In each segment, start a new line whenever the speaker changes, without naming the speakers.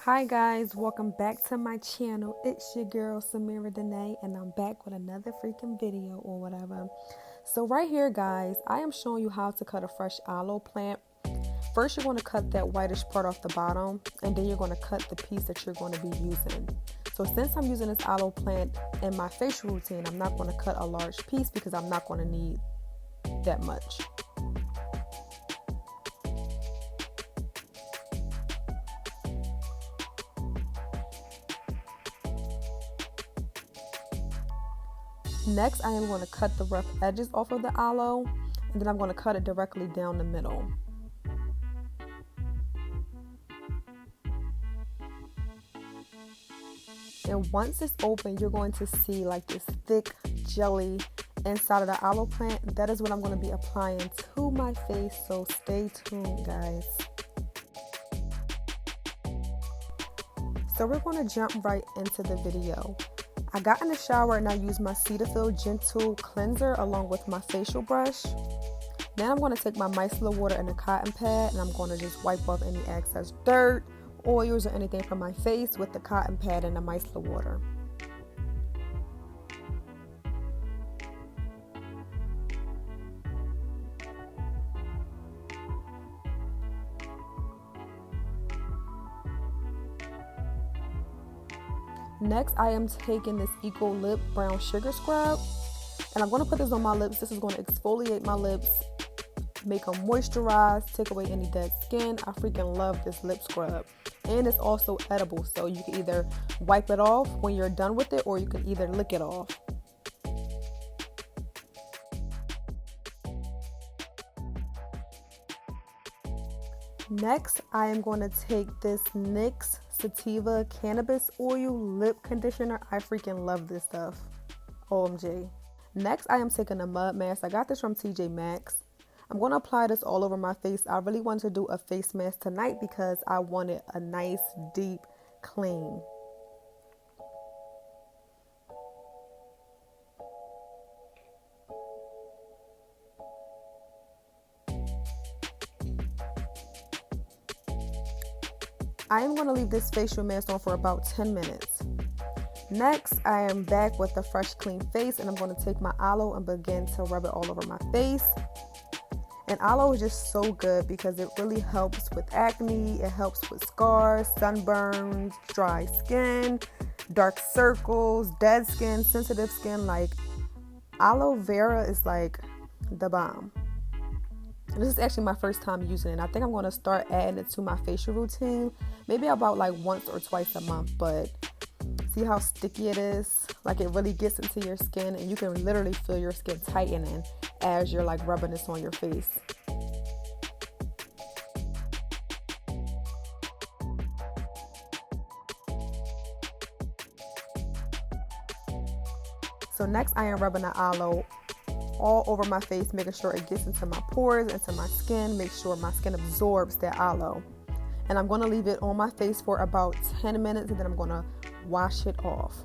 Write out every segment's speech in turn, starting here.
Hi guys, welcome back to my channel. It's your girl Samira Danae and I'm back with another freaking video or whatever. So right here guys, I am showing you how to cut a fresh aloe plant. First you're going to cut that whitish part off the bottom and then you're going to cut the piece that you're going to be using. So since I'm using this aloe plant in my facial routine, I'm not going to cut a large piece because I'm not going to need that much. Next, I am going to cut the rough edges off of the aloe, and then I'm going to cut it directly down the middle. And once it's open, you're going to see like this thick jelly inside of the aloe plant. That is what I'm going to be applying to my face, so stay tuned, guys. So we're going to jump right into the video. I got in the shower and I used my Cetaphil Gentle Cleanser along with my facial brush. Now I'm going to take my micellar water and a cotton pad and I'm going to just wipe off any excess dirt, oils, or anything from my face with the cotton pad and the micellar water. Next, I am taking this Eco Lip Brown Sugar Scrub, and I'm going to put this on my lips. This is going to exfoliate my lips, make them moisturize, take away any dead skin. I freaking love this lip scrub. And it's also edible, so you can either wipe it off when you're done with it, or you can either lick it off. Next, I am going to take this NYX Sativa Cannabis Oil Lip Conditioner. I freaking love this stuff. OMG. Next, I am taking a mud mask. I got this from TJ Maxx. I'm going to apply this all over my face. I really wanted to do a face mask tonight because I wanted a nice, deep clean. I am going to leave this facial mask on for about 10 minutes. Next, I am back with a fresh, clean face, and I'm going to take my aloe and begin to rub it all over my face. And aloe is just so good because it really helps with acne, it helps with scars, sunburns, dry skin, dark circles, dead skin, sensitive skin. Like, aloe vera is like the bomb. This is actually my first time using it. I think I'm going to start adding it to my facial routine. Maybe about like once or twice a month. But see how sticky it is? Like it really gets into your skin and you can literally feel your skin tightening as you're like rubbing this on your face. So next I am rubbing the aloe all over my face, making sure it gets into my pores, into my skin, make sure my skin absorbs that aloe. And I'm going to leave it on my face for about 10 minutes and then I'm going to wash it off.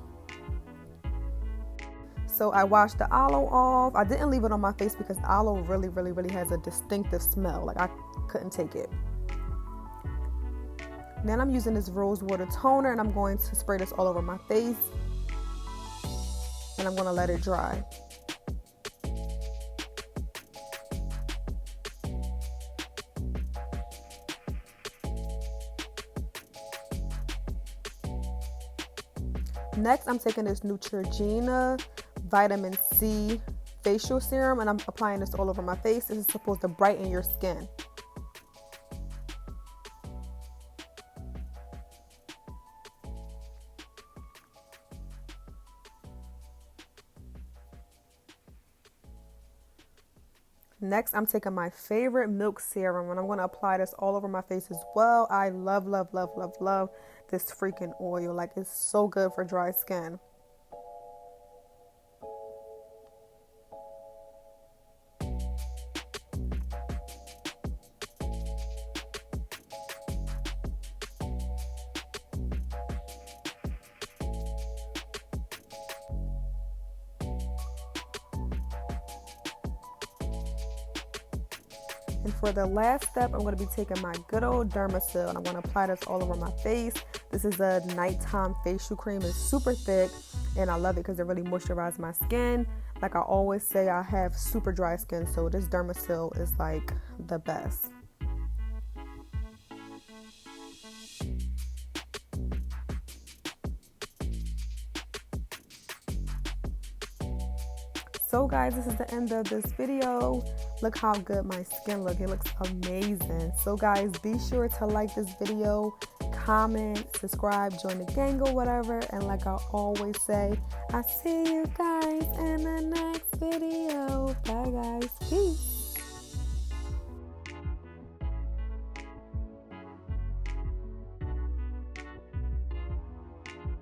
So I washed the aloe off. I didn't leave it on my face because aloe really has a distinctive smell. Like I couldn't take it. Then I'm using this rose water toner and I'm going to spray this all over my face. And I'm going to let it dry. Next, I'm taking this Neutrogena Vitamin C facial serum and I'm applying this all over my face. This is supposed to brighten your skin. Next, I'm taking my favorite milk serum and I'm going to apply this all over my face as well. I love this freaking oil. Like, it's so good for dry skin. And for the last step, I'm going to be taking my good old Dermasil and I'm going to apply this all over my face. This is a nighttime facial cream. It's super thick and I love it because it really moisturizes my skin. Like I always say, I have super dry skin, so this Dermasil is like the best. So guys, this is the end of this video. Look how good my skin looks. It looks amazing. So guys, be sure to like this video, comment, subscribe, join the gang or whatever. And like I always say, I'll see you guys in the next video. Bye guys. Peace.